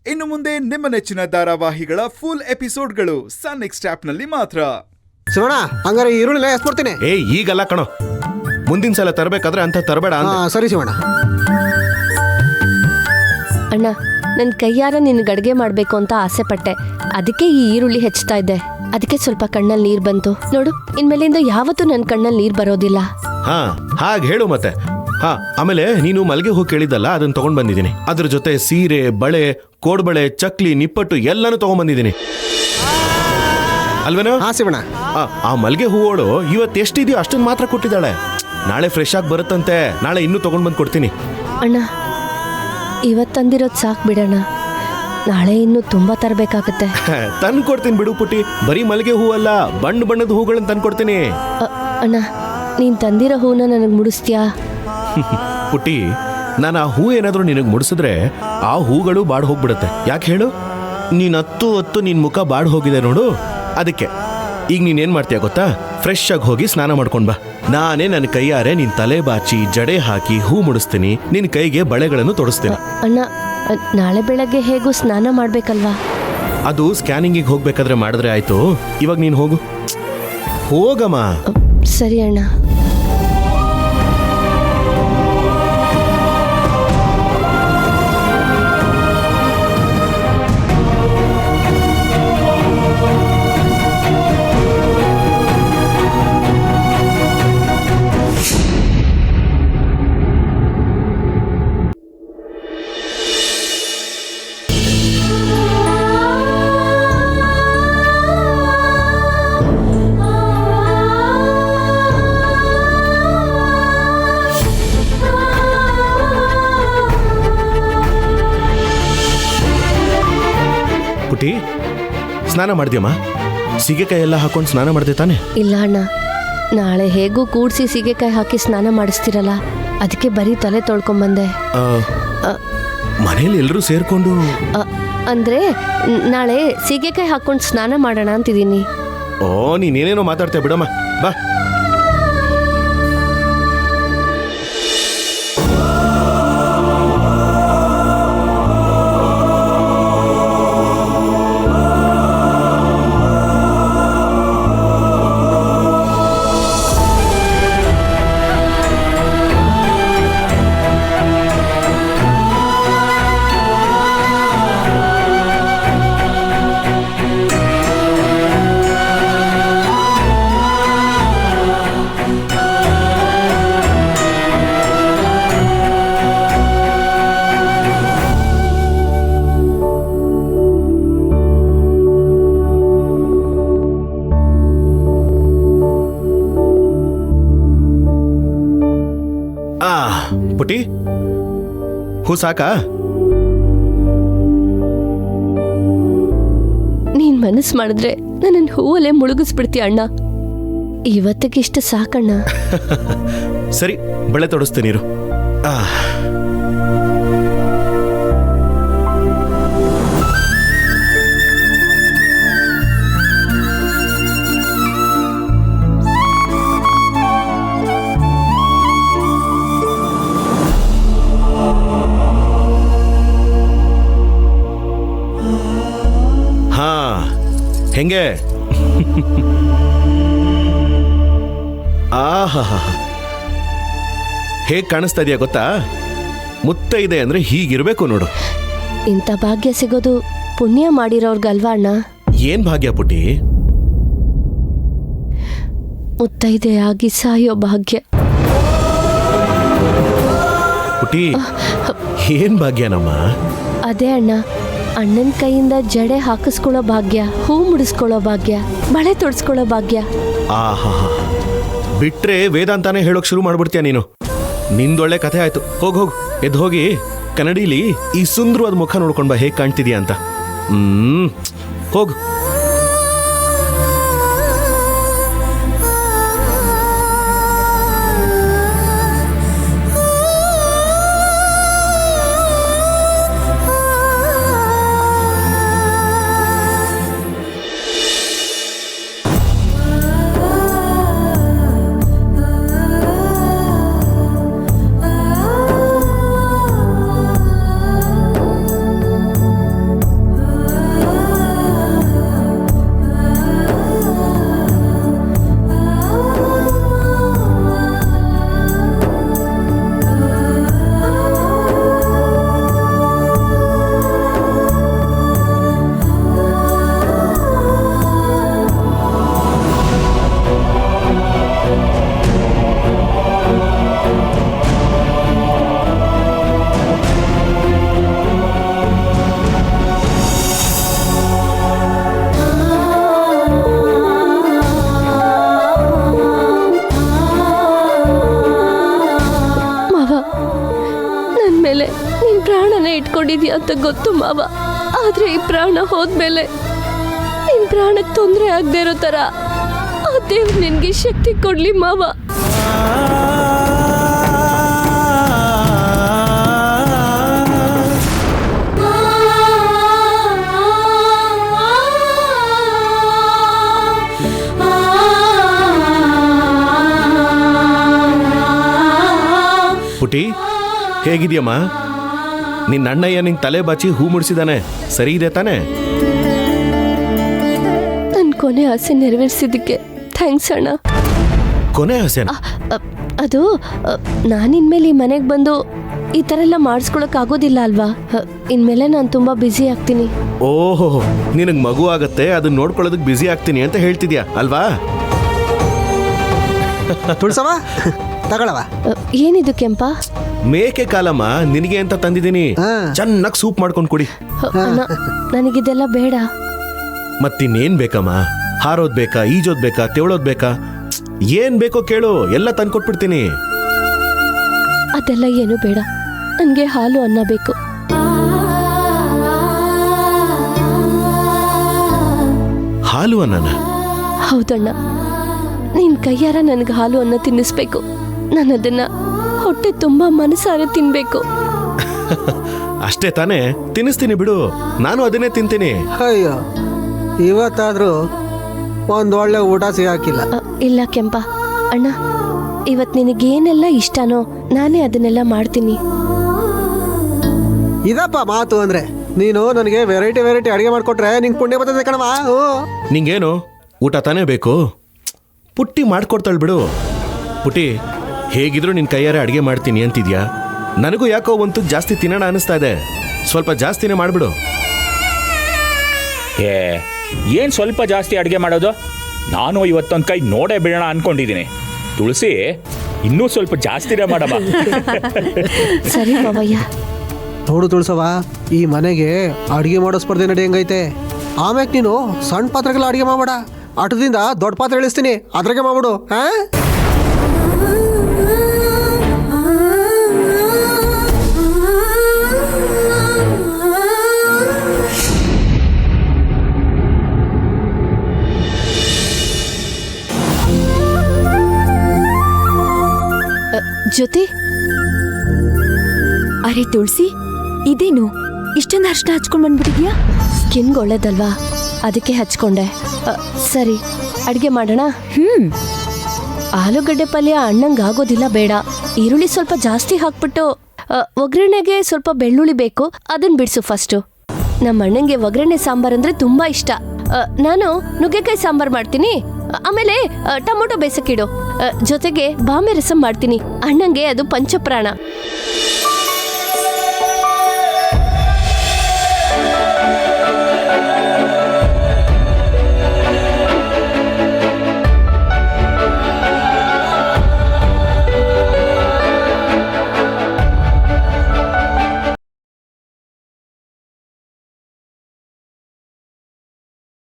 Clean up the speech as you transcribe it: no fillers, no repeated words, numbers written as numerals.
ಇನ್ನು ಮುಂದೆ ನಿಮ್ಮ ನೆಚ್ಚಿನ ಧಾರಾವಾಹಿಗಳ ಫುಲ್ ಎಪಿಸೋಡ್ಗಳು ಸನ್ ನೆಕ್ಸ್ಟ್ ಆಪ್ನಲ್ಲಿ ಮಾತ್ರ. ಶಿವಣ್ಣ, ಹಂಗಾರೆ ಈರುಳ್ಳಿ ಎಸ್ಬಿಡ್ತೀನಿ. ಈಗಲ್ಲ ಕಣೋ, ಮುಂದಿನ ಸಲ ತರಬೇಕಾದ್ರೆ ಅಂತ ತರಬೇಡ. ಸರಿ ಶಿವಣ್ಣ. ಅಣ್ಣ, ನನ್ನ ಕೈಯಾರ ನಿನ್ಗೆ ಅಡುಗೆ ಮಾಡಬೇಕು ಅಂತ ಆಸೆ ಪಟ್ಟೆ, ಅದಕ್ಕೆ ಈ ಈರುಳ್ಳಿ ಹೆಚ್ಚುತ್ತಾ ಇದ್ದೆ. ಅದಕ್ಕೆ ಸ್ವಲ್ಪ ಕಣ್ಣಲ್ಲಿ ನೀರು ಬಂತು ನೋಡು. ಇನ್ಮೇಲಿಂದ ಯಾವತ್ತೂ ನನ್ನ ಕಣ್ಣಲ್ಲಿ ನೀರು ಬರೋದಿಲ್ಲ. ಹಾಗೆ ಹೇಳು ಮತ್ತೆ. ಆಮೇಲೆ ನೀನು ಮಲ್ಗೆ ಹೂ ಕೇಳಿದ್ದಲ್ಲ, ಅದನ್ನ ತಗೊಂಡ್ ಬಂದಿದ್ದೀನಿ. ಅದ್ರ ಜೊತೆ ಸೀರೆ, ಬಳೆ, ಕೋಡ್ಬಳೆ, ಚಕ್ಲಿ, ನಿಪ್ಪಟ್ಟು ಎಲ್ಲಾನು ತಗೊಂಡ್ ಬಂದಿದ್ದೀನಿ ಅಲ್ವೇನೋ? ಶಿವಣ್ಣ, ಆ ಮಲ್ಗೆ ಹೂವೋಳು ಇವತ್ತು ಎಷ್ಟಿದೆಯೋ ಅಷ್ಟನ್ನು ಮಾತ್ರ ಕೊಟ್ಟಿದ್ದಾಳೆ. ನಾಳೆ ಫ್ರೆಶ್ ಆಗಿ ಬರುತ್ತಂತೆ, ನಾಳೆ ಇನ್ನೂ ತಗೊಂಡ್ ಬಂದು ಕೊಡ್ತೀನಿ. ಅಣ್ಣ, ಇವತ್ತು ತಂದಿರೋದು ಸಾಕು ಬಿಡೋಣ, ನಾಳೆ ಇನ್ನೂ ತುಂಬಾ ತರಬೇಕಾಗತ್ತೆ. ತಂದು ಕೊಡ್ತೀನಿ ಬಿಡು ಪುಟ್ಟಿ. ಬರೀ ಮಲ್ಗೆ ಹೂವಲ್ಲ, ಬಣ್ಣ ಬಣ್ಣದ ಹೂಗಳನ್ನ ತಂದು ಕೊಡ್ತೀನಿ. ಅಣ್ಣ, ನೀನ್ ತಂದಿರೋ ಹೂನ ನನಗೆ ಮುಡಿಸ್ತೀಯಾ? ಪುಟ್ಟಿ, ನಾನು ಆ ಹೂ ಏನಾದರೂ ನಿನಗೆ ಮುಡಿಸಿದ್ರೆ ಆ ಹೂಗಳು ಬಾಡ್ ಹೋಗ್ಬಿಡುತ್ತೆ. ಯಾಕೆ ಹೇಳು? ನೀನು ಹತ್ತು ನಿನ್ನ ಮುಖ ಬಾಡ್ ಹೋಗಿದೆ ನೋಡು, ಅದಕ್ಕೆ. ಈಗ ನೀನೇನು ಮಾಡ್ತೀಯ ಗೊತ್ತಾ? ಫ್ರೆಶ್ ಆಗಿ ಹೋಗಿ ಸ್ನಾನ ಮಾಡ್ಕೊಂಡು ಬಾ. ನಾನೇ ನನ್ನ ಕೈಯಾರೆ ನಿನ್ನ ತಲೆ ಬಾಚಿ ಜಡೆ ಹಾಕಿ ಹೂ ಮುಡಿಸ್ತೀನಿ, ನಿನ್ನ ಕೈಗೆ ಬಳೆಗಳನ್ನು ತೊಡಿಸ್ತೀನಿ. ಅಣ್ಣ, ನಾಳೆ ಬೆಳಗ್ಗೆ ಹೇಗೂ ಸ್ನಾನ ಮಾಡ್ಬೇಕಲ್ವಾ? ಅದು ಸ್ಕ್ಯಾನಿಂಗಿಗೆ ಹೋಗ್ಬೇಕಾದ್ರೆ ಮಾಡಿದ್ರೆ ಆಯ್ತು. ಇವಾಗ ನೀನು ಹೋಗಮ್ಮ. ಸರಿ ಅಣ್ಣ. ಪುಟಿ, ಸ್ನಾನ ಮಾಡಿದ್ಯಮ್ಮ? ಸೀಗೆಕಾಯಿ ಎಲ್ಲ ಹಾಕೊಂಡು ಸ್ನಾನ ಮಾಡಿದೆ ತಾನೆ? ಇಲ್ಲ ಅಣ್ಣ, ನಾಳೆ ಹೇಗೂ ಕೂಡಿಸಿ ಸೀಗೆಕಾಯಿ ಹಾಕಿ ಸ್ನಾನ ಮಾಡಿಸ್ತಿರಲ್ಲ, ಅದಕ್ಕೆ ಬರೀ ತಲೆ ತೊಳ್ಕೊಂಬಂದೆ. ಮನೇಲಿ ಎಲ್ಲರೂ ಸೇರ್ಕೊಂಡು ಅಂದ್ರೆ ನಾಳೆ ಸೀಗೆಕಾಯಿ ಹಾಕೊಂಡು ಸ್ನಾನ ಮಾಡೋಣ ಅಂತಿದ್ದೀನಿ. ನೀನೇನೇನೋ ಮಾತಾಡ್ತೀಯ ಬಿಡಮ್ಮ, ಬಾ. ಪುಟಿ, ಹೂ ಸಾಕಾ? ನೀನ್ ಮನಸ್ಸು ಮಾಡಿದ್ರೆ ನನ್ನ ಹೂವಲ್ಲೇ ಮುಳುಗಿಸ್ಬಿಡ್ತೀಯ ಅಣ್ಣ. ಇವತ್ತಿಗಿಷ್ಟು ಸಾಕಣ್ಣ. ಸರಿ, ಬಳೆ ತೊಡಿಸ್ತೀನಿ ಇರು. ಹೆಂಗೆ? ಹೇಗ್ ಕಾಣಿಸ್ತಾ ಇದೆಯಾ ಗೊತ್ತಾ? ಮುತ್ತೈದೆ ಅಂದ್ರೆ ಹೀಗಿರ್ಬೇಕು ನೋಡು. ಇಂಥ ಭಾಗ್ಯ ಸಿಗೋದು ಪುಣ್ಯ ಮಾಡಿರೋರ್ಗಲ್ವಾ ಅಣ್ಣ? ಏನ್ ಭಾಗ್ಯ ಪುಟಿ? ಮುತ್ತೈದೆ ಆಗಿ ಸಾಯೋ ಭಾಗ್ಯ. ಪುಟಿ, ಏನ್ ಭಾಗ್ಯನಮ್ಮ? ಅದೇ ಅಣ್ಣ, ಅಣ್ಣನ ಕೈಯಿಂದ ಜಡೆ ಹಾಕಿಸ್ಕೊಳ್ಳೋ ಭಾಗ್ಯ, ಹೂ ಮುಡಿಸ್ಕೊಳ್ಳೋ ಭಾಗ್ಯ, ಬಳೆ ತೊಡ್ಸ್ಕೊಳ್ಳೋ ಭಾಗ್ಯ. ಬಿಟ್ರೆ ವೇದಾಂತಾನೆ ಹೇಳೋಕ್ ಶುರು ಮಾಡ್ಬಿಡ್ತೀಯ ನೀನು. ನಿಂದೊಳ್ಳೆ ಕಥೆ ಆಯ್ತು. ಹೋಗು, ಎದ್ದು ಹೋಗಿ ಕನ್ನಡಿಲಿ ಈ ಸುಂದರವಾದ ಮುಖ ನೋಡ್ಕೊಂಡ್ ಬಾ, ಹೇಗ್ ಕಾಣ್ತಿದ್ಯಾ ಅಂತ. ಹೋಗು. ಅಂತ ಗೊತ್ತು ಮಾವ. ಆದ್ರೆ ಈ ಪ್ರಾಣ ಹೋದ್ಮೇಲೆ ನಿನ್ ಪ್ರಾಣಕ್ಕೆ ತೊಂದರೆ ಆಗದೆ ಇರೋ ತರ ಆ ದೇವ್ರು ನಿನ್ಗೆ ಶಕ್ತಿ ಕೊಡ್ಲಿ ಮಾವ. ಪುಟಿ ಹೇಗಿದ್ಯಮ್ಮ? ನಿನ್ನ ಅಣ್ಣಯ್ಯ ನಿಂಗೆ ತಲೆ ಬಾಚಿ ಹೂ ಮುಡಿಸಿದಾನೆ, ಸರಿ ಇದೆ ತಾನೆ? ನನ್ನ ಕೊನೆ ಆಸೆ ನೆರವೇರಿಸಿದ್ದಕ್ಕೆ ಥ್ಯಾಂಕ್ಸ್ ಅಣ್ಣ. ಕೊನೆ ಆಸೆನಾ? ಅದು ನಾನಿನ್ಮೇಲೆ ಈ ಮನೆಗೆ ಬಂದು ಈ ಥರ ಎಲ್ಲ ಮಾಡಿಸ್ಕೊಳಕ್ ಆಗೋದಿಲ್ಲ ಅಲ್ವಾ. ಇನ್ಮೇಲೆ ನಾನು ತುಂಬ ಬ್ಯುಸಿ ಆಗ್ತೀನಿ. ಓಹೋ, ನಿನಗೆ ಮಗು ಆಗತ್ತೆ, ಅದನ್ನ ನೋಡ್ಕೊಳ್ಳೋದಕ್ಕೆ ಬ್ಯುಸಿ ಆಗ್ತೀನಿ ಅಂತ ಹೇಳ್ತಿದ್ಯಾ ಅಲ್ವಾ? ತುಳ್ಸವ ತಗೊಳವ. ಏನಿದು ಕೆಂಪ? ಮೇಕೆ ಕಾಲಮ್ಮ, ನಿನಗೆ ಅಂತ ತಂದಿದ್ದೀನಿ. ಚೆನ್ನಾಗಿ ಸೂಪ್ ಮಾಡ್ಕೊಂಡು ಕುಡಿ. ಅಣ್ಣ, ನನಗಿದೆಲ್ಲ ಬೇಡ. ಮತ್ತಿನ್ನೇನ್ ಬೇಕಮ್ಮ? ಹಾರೋದ್ ಬೇಕಾ, ಈಜೋದ್ ಬೇಕಾ, ತೆವಳೋದ್ ಬೇಕಾ? ಏನ್ ಬೇಕೋ ಕೇಳು, ಎಲ್ಲ ತಂದ್ಕೊಟ್ಬಿಡ್ತೀನಿ. ಅದೆಲ್ಲ ಏನು ಬೇಡ, ನನಗೆ ಹಾಲು ಅನ್ನ ಬೇಕು. ಹಾಲು ಅನ್ನನ? ಹೌದಣ್ಣ, ನಿನ್ ಕೈಯಾರ ನನಗೆ ಹಾಲು ಅನ್ನ ತಿನ್ನಿಸ್ಬೇಕು. ನಾನು ಅದನ್ನ ಹೊಟ್ಟೆ ತುಂಬಾ ಮನಸಾರೆ ತಿನ್ಬೇಕು. ಅಷ್ಟೇ ತಾನೇ, ತಿನ್ನಿಸ್ತೀನಿ ಬಿಡು, ನಾನು ಅದನ್ನೇ ತಿಂತೀನಿ. ಅಯ್ಯೋ, ಇವತ್ತಾದ್ರೂ ಒಂದೊಳ್ಳೆ ಊಟ ಸಿಗಾಕಿಲ್ಲ. ಇಲ್ಲ ಕೆಂಪ ಅಣ್ಣ, ಇವತ್ತು ನಿನಗೇನೆಲ್ಲ ಇಷ್ಟನೋ ನಾನೇ ಅದನ್ನೆಲ್ಲ ಮಾಡ್ತೀನಿ. ಇದಪ್ಪ ಮಾತು ಅಂದ್ರೆ. ನೀನು ನನಗೆ ವೆರೈಟಿ ಅಡಿಗೆ ಮಾಡ್ಕೊಟ್ರೆ ನಿಂಗೆ ಪುಣ್ಯ ಬರ್ತದೆ ಕಣವ. ನಿಂಗೇನು ಊಟ ತಾನೇ ಬೇಕು? ಪುಟ್ಟಿ ಮಾಡ್ಕೊಡ್ತಾಳೆ ಬಿಡು. ಪುಟ್ಟಿ, ಹೇಗಿದ್ರು ನಿನ್ ಕೈಯಾರೆ ಅಡಿಗೆ ಮಾಡ್ತೀನಿ ಅಂತಿದ್ಯಾ. ನನಗೂ ಯಾಕೋ ಒಂದು ಜಾಸ್ತಿ ತಿನ್ನೋಣ ಅನಿಸ್ತಾ ಇದೆ, ಸ್ವಲ್ಪ ಜಾಸ್ತಿನೇ ಮಾಡ್ಬಿಡು. ಏನ್ ಸ್ವಲ್ಪ ಜಾಸ್ತಿ ಅಡುಗೆ ಮಾಡೋದು? ನಾನು ಇವತ್ತೊಂದು ಕೈ ನೋಡೇ ಬಿಡೋಣ ಅನ್ಕೊಂಡಿದ್ದೀನಿ. ತುಳಸಿ, ಇನ್ನೂ ಸ್ವಲ್ಪ ಜಾಸ್ತಿನೇ ಮಾಡಮ್ಮ. ಸರಿ ಮಾವಯ್ಯ. ನೋಡು ತುಳ್ಸವ, ಈ ಮನೆಗೆ ಅಡಿಗೆ ಮಾಡೋ ಸ್ಪರ್ಧೆ ನಡೆಯಂಗೈತೆ. ಆಮ್ಯಾಕ್ ನೀನು ಸಣ್ಣ ಪಾತ್ರೆಗೆಲ್ಲ ಅಡಿಗೆ ಮಾಡಬೇಡ, ಆಟದಿಂದ ದೊಡ್ಡ ಪಾತ್ರೆ ಇಳಿಸ್ತೀನಿ, ಅದ್ರಾಗೆ ಮಾಡ್ಬಿಡು. ಹಾ, ಜ್ಯೋತಿ. ಅರೆ ತುಳಸಿ, ಇದೇನು ಇಷ್ಟೊಂದು ಅರ್ಶನ ಹಚ್ಕೊಂಡ್ ಬಂದ್ಬಿಟ್ಟಿದ್ಯಾ? ಸ್ಕಿನ್ಗೆ ಒಳ್ಳೇದಲ್ವಾ, ಅದಕ್ಕೆ ಹಚ್ಕೊಂಡೆ. ಸರಿ, ಅಡುಗೆ ಮಾಡೋಣ. ಆಲೂಗಡ್ಡೆ ಪಲ್ಯ ಅಣ್ಣಂಗೆ ಆಗೋದಿಲ್ಲ, ಬೇಡ. ಈರುಳ್ಳಿ ಸ್ವಲ್ಪ ಜಾಸ್ತಿ ಹಾಕ್ಬಿಟ್ಟು ಒಗ್ಗರಣೆಗೆ ಸ್ವಲ್ಪ ಬೆಳ್ಳುಳ್ಳಿ ಬೇಕು, ಅದನ್ನ ಬಿಡಿಸು ಫಸ್ಟು. ನಮ್ಮ ಅಣ್ಣಂಗೆ ಒಗ್ಗರಣೆ ಸಾಂಬಾರ್ ಅಂದ್ರೆ ತುಂಬಾ ಇಷ್ಟ. ನಾನು ನುಗ್ಗೆಕಾಯಿ ಸಾಂಬಾರ್ ಮಾಡ್ತೀನಿ, ಆಮೇಲೆ ಟೊಮೊಟೊ ಬೇಸಕ್ಕಿಡು. ಜೊತೆಗೆ ಬಾಂಬೆ ರಸಂ ಮಾಡ್ತೀನಿ, ಅಣ್ಣಂಗೆ ಅದು ಪಂಚಪ್ರಾಣ.